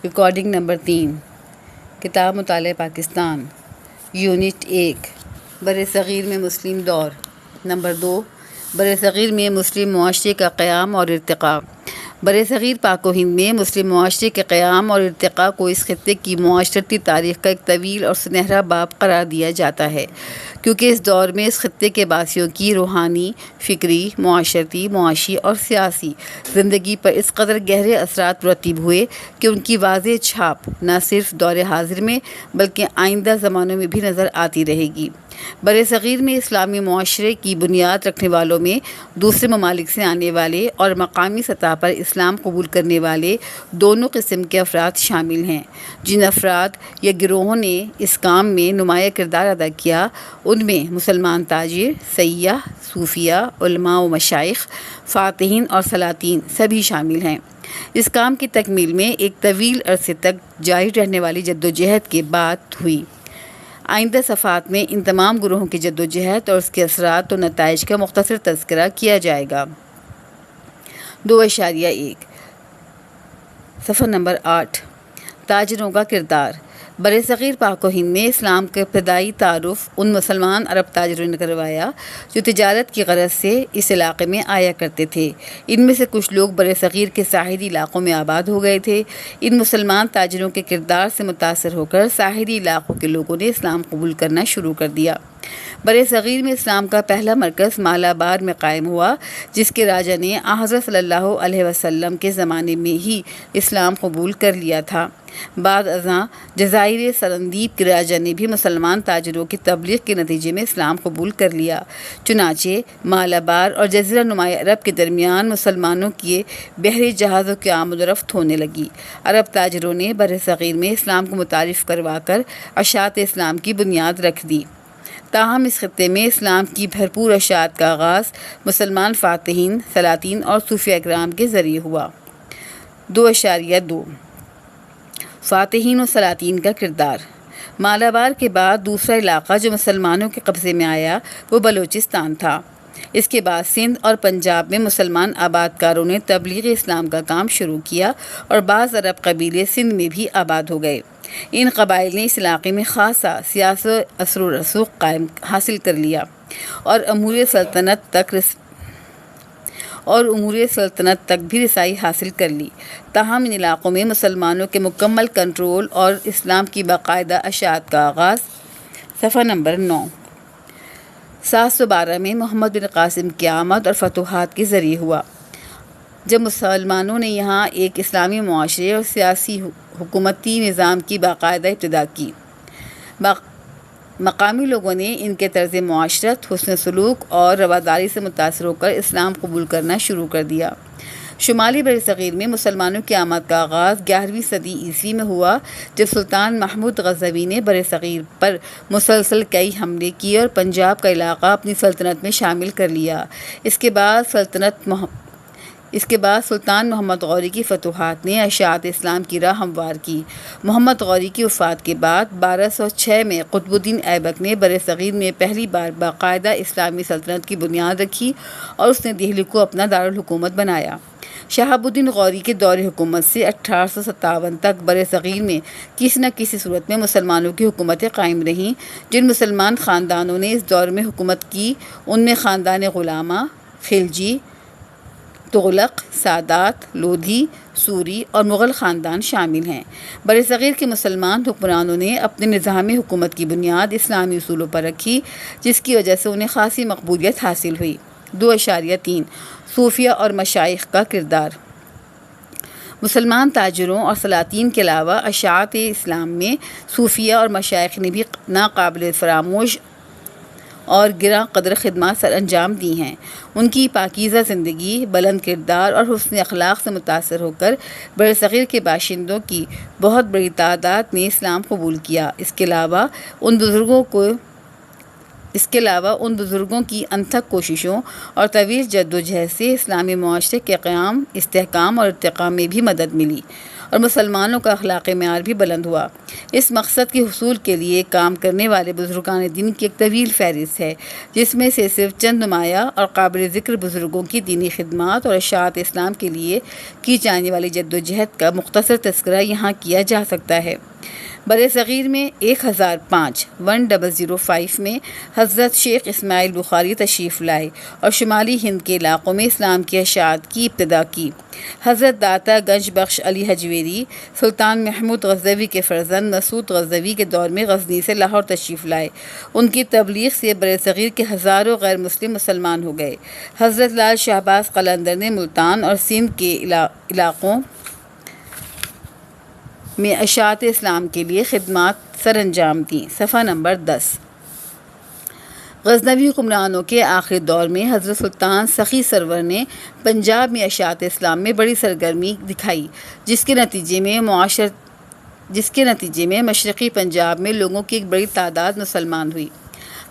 Recording number 3، کتاب مطالعہ Pakistan, unit 1، برصغیر میں مسلم دور۔ نمبر 2، برصغیر میں مسلم معاشرے کا قیام اور ارتقاء۔ برصغیر پاک و ہند میں مسلم معاشرے کے قیام اور ارتقاء کو اس خطے کی معاشرتی تاریخ کا ایک طویل اور سنہرا باب قرار دیا جاتا ہے، کیونکہ اس دور میں اس خطے کے باسیوں کی روحانی، فکری، معاشرتی، معاشی اور سیاسی زندگی پر اس قدر گہرے اثرات مرتب ہوئے کہ ان کی واضح چھاپ نہ صرف دور حاضر میں بلکہ آئندہ زمانوں میں بھی نظر آتی رہے گی۔ برصغیر میں اسلامی معاشرے کی بنیاد رکھنے والوں میں دوسرے ممالک سے آنے والے اور مقامی سطح پر اسلام قبول کرنے والے دونوں قسم کے افراد شامل ہیں۔ جن افراد یا گروہوں نے اس کام میں نمایاں کردار ادا کیا، ان میں مسلمان تاجر، سیاح، صوفیہ، علماء و مشائخ، فاتحین اور سلاطین سبھی شامل ہیں۔ اس کام کی تکمیل میں ایک طویل عرصے تک جاری رہنے والی جدوجہد کے بعد ہوئی۔ آئندہ صفحات میں ان تمام گروہوں کی جدوجہد اور اس کے اثرات و نتائج کا مختصر تذکرہ کیا جائے گا۔ 2.1 صفحہ نمبر 8، تاجروں کا کردار۔ برصغیر پاک و ہند میں اسلام کا ابتدائی تعارف ان مسلمان عرب تاجروں نے کروایا جو تجارت کی غرض سے اس علاقے میں آیا کرتے تھے۔ ان میں سے کچھ لوگ برصغیر کے ساحلی علاقوں میں آباد ہو گئے تھے۔ ان مسلمان تاجروں کے کردار سے متاثر ہو کر ساحلی علاقوں کے لوگوں نے اسلام قبول کرنا شروع کر دیا۔ برصغیر میں اسلام کا پہلا مرکز مالابار میں قائم ہوا، جس کے راجا نے حضرت صلی اللہ علیہ وسلم کے زمانے میں ہی اسلام قبول کر لیا تھا۔ بعد ازاں جزائر سرندیب کے راجا نے بھی مسلمان تاجروں کی تبلیغ کے نتیجے میں اسلام قبول کر لیا۔ چنانچہ مالابار اور جزیرہ نماء عرب کے درمیان مسلمانوں کی بحری جہازوں کی آمد و رفت ہونے لگی۔ عرب تاجروں نے برصغیر میں اسلام کو متعارف کروا کر اشاعت اسلام کی بنیاد رکھ دی۔ تاہم اس خطے میں اسلام کی بھرپور اشاعت کا آغاز مسلمان فاتحین، سلاطین اور صوفیہ اکرام کے ذریعے ہوا۔ 2.2 فاتحین و سلاطین کا کردار۔ مالابار کے بعد دوسرا علاقہ جو مسلمانوں کے قبضے میں آیا وہ بلوچستان تھا۔ اس کے بعد سندھ اور پنجاب میں مسلمان آباد کاروں نے تبلیغ اسلام کا کام شروع کیا اور بعض عرب قبیلے سندھ میں بھی آباد ہو گئے۔ ان قبائل نے اس علاقے میں خاصا سیاسی اثر و رسوخ حاصل کر لیا اور امور سلطنت تک بھی رسائی حاصل کر لی۔ تاہم ان علاقوں میں مسلمانوں کے مکمل کنٹرول اور اسلام کی باقاعدہ اشاعت کا آغاز صفحہ نمبر 9 712 میں محمد بن قاسم کی آمد اور فتوحات کے ذریعے ہوا، جب مسلمانوں نے یہاں ایک اسلامی معاشرے اور سیاسی حکومتی نظام کی باقاعدہ ابتدا کی۔ مقامی لوگوں نے ان کے طرز معاشرت، حسن سلوک اور رواداری سے متاثر ہو کر اسلام قبول کرنا شروع کر دیا۔ شمالی برصغیر میں مسلمانوں کی آمد کا آغاز 11ویں صدی عیسوی میں ہوا، جب سلطان محمود غزنوی نے برصغیر پر مسلسل کئی حملے کیے اور پنجاب کا علاقہ اپنی سلطنت میں شامل کر لیا۔ اس کے بعد سلطان محمد غوری کی فتوحات نے اشاعت اسلام کی راہ ہموار کی۔ محمد غوری کی وفات کے بعد 1206 میں قطب الدین ایبک نے برصغیر میں پہلی بار باقاعدہ اسلامی سلطنت کی بنیاد رکھی اور اس نے دہلی کو اپنا دارالحکومت بنایا۔ شہاب الدین غوری کے دور حکومت سے 1857 تک برصغیر میں کسی نہ کسی صورت میں مسلمانوں کی حکومتیں قائم رہیں۔ جن مسلمان خاندانوں نے اس دور میں حکومت کی، ان میں خاندان غلامہ، خلجی، تغلق، سادات، لودھی، سوری اور مغل خاندان شامل ہیں۔ برصغیر کے مسلمان حکمرانوں نے اپنے نظام حکومت کی بنیاد اسلامی اصولوں پر رکھی، جس کی وجہ سے انہیں خاصی مقبولیت حاصل ہوئی۔ 2.3 صوفیہ اور مشائخ کا کردار۔ مسلمان تاجروں اور سلاطین کے علاوہ اشاعت اسلام میں صوفیہ اور مشائخ نے بھی ناقابل فراموش اور گراں قدر خدمات سر انجام دی ہیں۔ ان کی پاکیزہ زندگی، بلند کردار اور حسن اخلاق سے متاثر ہو کر برصغیر کے باشندوں کی بہت بڑی تعداد نے اسلام قبول کیا۔ اس کے علاوہ ان بزرگوں کی انتھک کوششوں اور طویل جدوجہد سے اسلامی معاشرے کے قیام، استحکام اور ارتقاء میں بھی مدد ملی اور مسلمانوں کا اخلاقی معیار بھی بلند ہوا۔ اس مقصد کے حصول کے لیے کام کرنے والے بزرگان دین کی ایک طویل فہرست ہے، جس میں سے صرف چند نمایاں اور قابل ذکر بزرگوں کی دینی خدمات اور اشاعت اسلام کے لیے کی جانے والی جدوجہد کا مختصر تذکرہ یہاں کیا جا سکتا ہے۔ برصغیر میں 1005 میں حضرت شیخ اسماعیل بخاری تشریف لائے اور شمالی ہند کے علاقوں میں اسلام کی اشاعت کی ابتدا کی۔ حضرت داتا گنج بخش علی حجویری سلطان محمود غزنوی کے فرزند مسعود غزنوی کے دور میں غزنی سے لاہور تشریف لائے۔ ان کی تبلیغ سے برصغیر کے ہزاروں غیر مسلم مسلمان ہو گئے۔ حضرت لال شہباز قلندر نے ملتان اور سندھ کے علاقوں میں اشاعت اسلام کے لیے خدمات سر انجام دیں۔ صفحہ نمبر 10۔ غزنوی حکمرانوں کے آخری دور میں حضرت سلطان سخی سرور نے پنجاب میں اشاعت اسلام میں بڑی سرگرمی دکھائی، جس کے نتیجے میں مشرقی پنجاب میں لوگوں کی ایک بڑی تعداد مسلمان ہوئی۔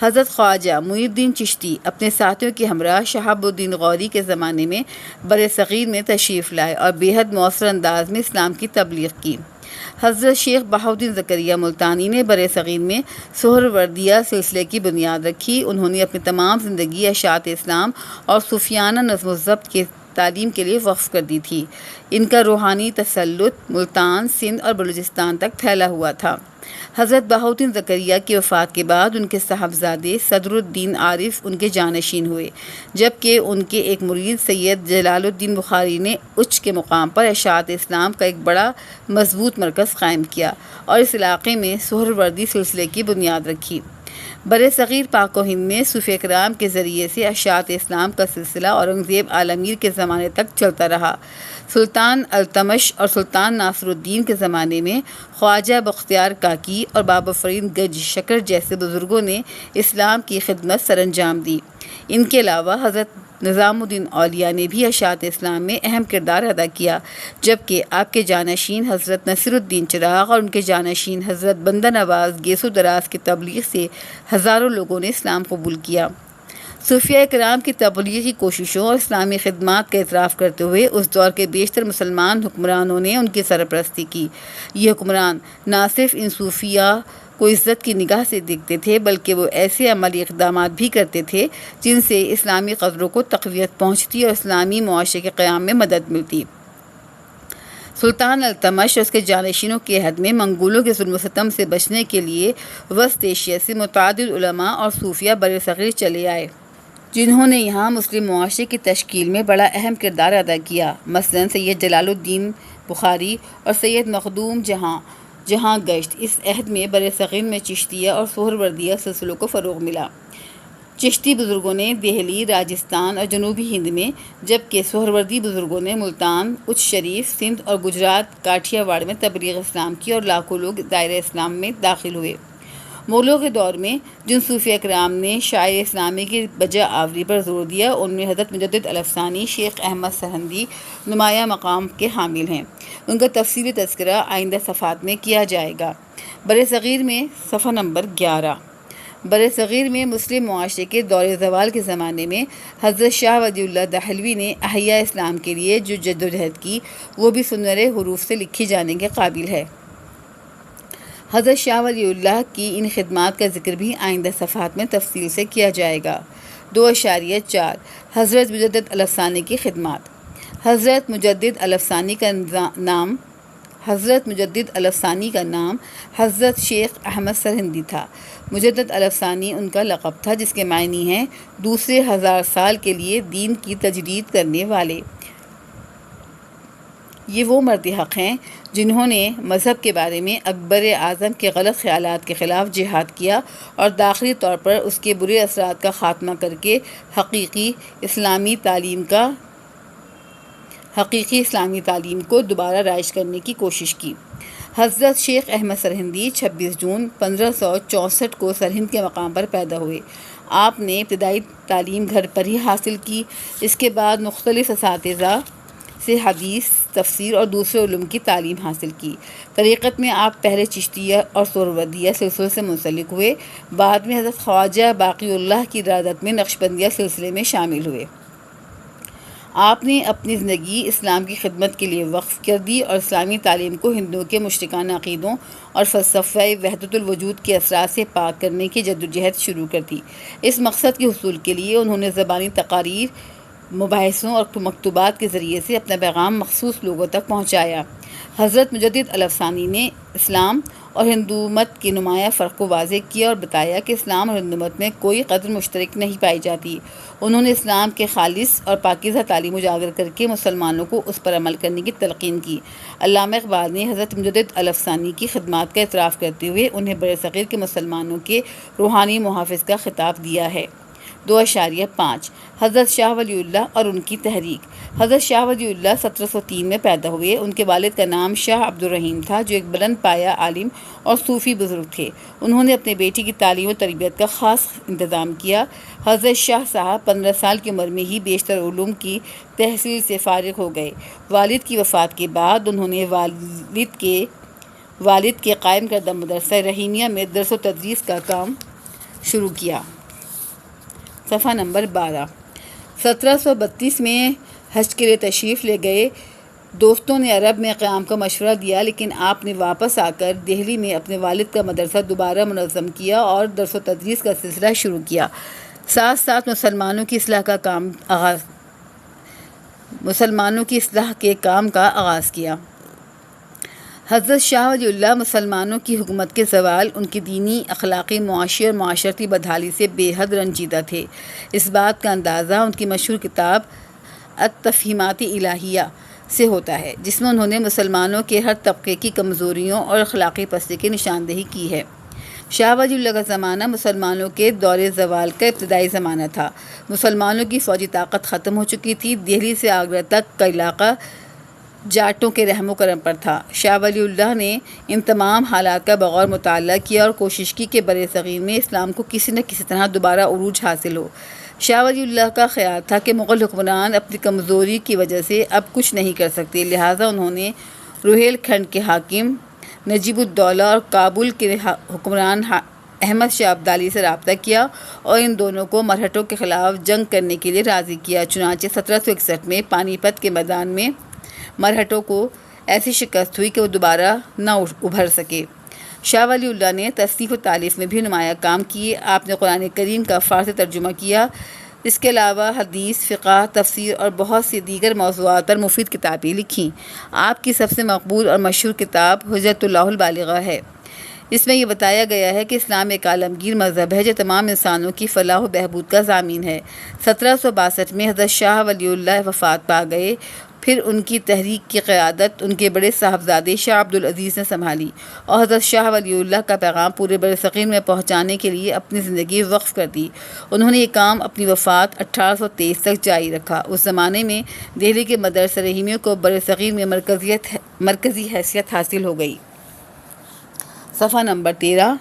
حضرت خواجہ معین الدین چشتی اپنے ساتھیوں کے ہمراہ شہاب الدین غوری کے زمانے میں برصغیر میں تشریف لائے اور بے حد مؤثر انداز میں اسلام کی تبلیغ کی۔ حضرت شیخ بہاؤالدین زکریا ملتانی نے برصغیر میں سہروردیہ سلسلے کی بنیاد رکھی۔ انہوں نے اپنی تمام زندگی اشاعت اسلام اور صوفیانہ نظم و ضبط کے تعلیم کے لیے وقف کر دی تھی۔ ان کا روحانی تسلط ملتان، سندھ اور بلوچستان تک پھیلا ہوا تھا۔ حضرت بہاؤالدین زکریا کی وفات کے بعد ان کے صاحبزادے صدر الدین عارف ان کے جانشین ہوئے، جبکہ ان کے ایک مرید سید جلال الدین بخاری نے اچ کے مقام پر اشاعت اسلام کا ایک بڑا مضبوط مرکز قائم کیا اور اس علاقے میں سہروردی سلسلے کی بنیاد رکھی۔ برصغیر پاک و ہند میں صوفیہ کرام کے ذریعے سے اشاعت اسلام کا سلسلہ اورنگزیب عالمگیر کے زمانے تک چلتا رہا۔ سلطان التمش اور سلطان ناصر الدین کے زمانے میں خواجہ بختیار کاکی اور بابا فرید گنج شکر جیسے بزرگوں نے اسلام کی خدمت سر انجام دی۔ ان کے علاوہ حضرت نظام الدین اولیاء نے بھی اشاعت اسلام میں اہم کردار ادا کیا، جبکہ آپ کے جانشین حضرت نصیر الدین چراغ اور ان کے جانشین حضرت بندہ نواز گیسو دراز کی تبلیغ سے ہزاروں لوگوں نے اسلام قبول کیا۔ صوفیہ کرام کی تبلیغی کوششوں اور اسلامی خدمات کا اعتراف کرتے ہوئے اس دور کے بیشتر مسلمان حکمرانوں نے ان کی سرپرستی کی۔ یہ حکمران نہ صرف ان صوفیہ کو عزت کی نگاہ سے دیکھتے تھے، بلکہ وہ ایسے عملی اقدامات بھی کرتے تھے جن سے اسلامی قدروں کو تقویت پہنچتی اور اسلامی معاشرے کے قیام میں مدد ملتی۔ سلطان التمش اور اس کے جانشینوں کے عہد میں منگولوں کے ظلم و ستم سے بچنے کے لیے وسط ایشیا سے متعدد علماء اور صوفیہ برصغیر چلے آئے، جنہوں نے یہاں مسلم معاشرے کی تشکیل میں بڑا اہم کردار ادا کیا۔ مثلاً سید جلال الدین بخاری اور سید مخدوم جہاں گشت۔ اس عہد میں برصغیر میں چشتیہ اور سہروردیہ سلسلوں کو فروغ ملا۔ چشتی بزرگوں نے دہلی، راجستھان اور جنوبی ہند میں، جبکہ سہروردی بزرگوں نے ملتان، اچ شریف، سندھ اور گجرات کاٹھیا واڑ میں تبلیغ اسلام کی اور لاکھوں لوگ دائرہ اسلام میں داخل ہوئے۔ مغلوں کے دور میں جن صوفیہ کرام نے شاعر اسلامی کی بجا آوری پر زور دیا، ان میں حضرت مجدد الافسانی، شیخ احمد سرہندی نمایاں مقام کے حامل ہیں۔ ان کا تفصیلی تذکرہ آئندہ صفحات میں کیا جائے گا۔ برصغیر میں صفحہ نمبر 11۔ برصغیر میں مسلم معاشرے کے دور زوال کے زمانے میں حضرت شاہ ولی اللہ دہلوی نے احیاء اسلام کے لیے جو جدوجہد کی، وہ بھی سنہرے حروف سے لکھی جانے کے قابل ہے۔ حضرت شاہ ولی اللہ کی ان خدمات کا ذکر بھی آئندہ صفحات میں تفصیل سے کیا جائے گا۔ 2.4 حضرت مجدد الافسانی کی خدمات۔ حضرت مجدد الافسانی کا نام حضرت شیخ احمد سرہندی تھا۔ مجدد الافسانی ان کا لقب تھا، جس کے معنی ہیں دوسرے 1000 سال کے لیے دین کی تجدید کرنے والے۔ یہ وہ مرد حق ہیں جنہوں نے مذہب کے بارے میں اکبر اعظم کے غلط خیالات کے خلاف جہاد کیا اور داخلی طور پر اس کے برے اثرات کا خاتمہ کر کے حقیقی اسلامی تعلیم کو دوبارہ رائج کرنے کی کوشش کی۔ حضرت شیخ احمد سرہندی 26 جون 1564 کو سرہند کے مقام پر پیدا ہوئے۔ آپ نے ابتدائی تعلیم گھر پر ہی حاصل کی۔ اس کے بعد مختلف اساتذہ سے حدیث، تفسیر اور دوسرے علوم کی تعلیم حاصل کی۔ طریقت میں آپ پہلے چشتیہ اور سہروردیہ سلسلے سے منسلک ہوئے، بعد میں حضرت خواجہ باقی اللہ کی ارادت میں نقشبندیہ سلسلے میں شامل ہوئے۔ آپ نے اپنی زندگی اسلام کی خدمت کے لیے وقف کر دی اور اسلامی تعلیم کو ہندوؤں کے مشرکانہ عقیدوں اور فلسفہ وحدت الوجود کے اثرات سے پاک کرنے کی جدوجہد شروع کر دی۔ اس مقصد کے حصول کے لیے انہوں نے زبانی تقاریر، مباحثوں اور مکتوبات کے ذریعے سے اپنا پیغام مخصوص لوگوں تک پہنچایا۔ حضرت مجدد الافسانی نے اسلام اور ہندو مت کے نمایاں فرق کو واضح کیا اور بتایا کہ اسلام اور ہندو مت میں کوئی قدر مشترک نہیں پائی جاتی۔ انہوں نے اسلام کے خالص اور پاکیزہ تعلیم اجاگر کر کے مسلمانوں کو اس پر عمل کرنے کی تلقین کی۔ علامہ اقبال نے حضرت مجدد الافسانی کی خدمات کا اعتراف کرتے ہوئے انہیں برصغیر کے مسلمانوں کے روحانی محافظ کا خطاب دیا ہے۔ 2.5 حضرت شاہ ولی اللہ اور ان کی تحریک۔ حضرت شاہ ولی اللہ 1703 میں پیدا ہوئے۔ ان کے والد کا نام شاہ عبد الرحیم تھا، جو ایک بلند پایہ عالم اور صوفی بزرگ تھے۔ انہوں نے اپنے بیٹی کی تعلیم و تربیت کا خاص انتظام کیا۔ حضرت شاہ صاحب 15 سال کی عمر میں ہی بیشتر علوم کی تحصیل سے فارغ ہو گئے۔ والد کی وفات کے بعد انہوں نے والد کے قائم کردہ مدرسہ رحیمیہ میں درس و تدریس کا کام شروع کیا۔ صفحہ نمبر 12۔ 1732 میں حج کے لیے تشریف لے گئے۔ دوستوں نے عرب میں قیام کا مشورہ دیا، لیکن آپ نے واپس آ کر دہلی میں اپنے والد کا مدرسہ دوبارہ منظم کیا اور درس و تدریس کا سلسلہ شروع کیا۔ ساتھ ساتھ مسلمانوں کی اصلاح کے کام کا آغاز کیا۔ حضرت شاہ ولی اللہ مسلمانوں کی حکومت کے زوال، ان کی دینی، اخلاقی، معاشی اور معاشرتی بدحالی سے بے حد رنجیدہ تھے۔ اس بات کا اندازہ ان کی مشہور کتاب التفہیمات الہیہ سے ہوتا ہے، جس میں انہوں نے مسلمانوں کے ہر طبقے کی کمزوریوں اور اخلاقی پستی کی نشاندہی کی ہے۔ شاہ ولی اللہ کا زمانہ مسلمانوں کے دور زوال کا ابتدائی زمانہ تھا۔ مسلمانوں کی فوجی طاقت ختم ہو چکی تھی۔ دہلی سے آگرہ تک کا علاقہ جاٹوں کے رحم و کرم پر تھا۔ شاہ ولی اللہ نے ان تمام حالات کا بغور مطالعہ کیا اور کوشش کی کہ برصغیر میں اسلام کو کسی نہ کسی طرح دوبارہ عروج حاصل ہو۔ شاہ ولی اللہ کا خیال تھا کہ مغل حکمران اپنی کمزوری کی وجہ سے اب کچھ نہیں کر سکتے، لہٰذا انہوں نے روہیل کھنڈ کے حاکم نجیب الدولہ اور کابل کے حکمران احمد شاہ ابدالی سے رابطہ کیا اور ان دونوں کو مرہٹوں کے خلاف جنگ کرنے کے لیے راضی کیا۔ چنانچہ 1761 میں پانی پت کے میدان میں مرہٹوں کو ایسی شکست ہوئی کہ وہ دوبارہ نہ ابھر سکے۔ شاہ ولی اللہ نے تصنیف و تالیف میں بھی نمایاں کام کیے۔ آپ نے قرآن کریم کا فارسی ترجمہ کیا۔ اس کے علاوہ حدیث، فقہ، تفسیر اور بہت سی دیگر موضوعات پر مفید کتابیں لکھیں۔ آپ کی سب سے مقبول اور مشہور کتاب حجت اللہ البالغہ ہے۔ اس میں یہ بتایا گیا ہے کہ اسلام ایک عالمگیر مذہب ہے جو تمام انسانوں کی فلاح و بہبود کا ضامن ہے۔ 1762 میں حضرت شاہ ولی اللہ وفات پا گئے۔ پھر ان کی تحریک کی قیادت ان کے بڑے صاحبزادے شاہ عبد العزیز نے سنبھالی اور حضرت شاہ ولی اللہ کا پیغام پورے برصغیر میں پہنچانے کے لیے اپنی زندگی وقف کر دی۔ انہوں نے یہ کام اپنی وفات 1823 تک جاری رکھا۔ اس زمانے میں دہلی کے مدرسہ رحیمیوں کو برصغیر میں مرکزی حیثیت حاصل ہو گئی۔ صفحہ نمبر 13۔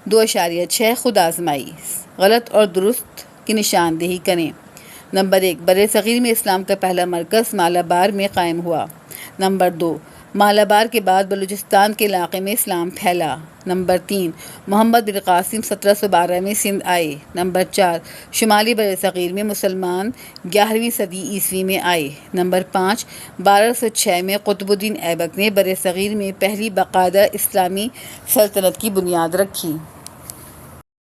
2.6 خود آزمائی، غلط اور درست کی نشاندہی کریں۔ نمبر 1، برصغیر میں اسلام کا پہلا مرکز مالابار میں قائم ہوا۔ نمبر 2، مالابار کے بعد بلوچستان کے علاقے میں اسلام پھیلا۔ نمبر 3، محمد بن قاسم 1712 میں سندھ آئے۔ نمبر 4، شمالی برصغیر میں مسلمان 11ویں صدی عیسوی میں آئے۔ نمبر 5، 1206 میں قطب الدین ایبک نے برصغیر میں پہلی باقاعدہ اسلامی سلطنت کی بنیاد رکھی۔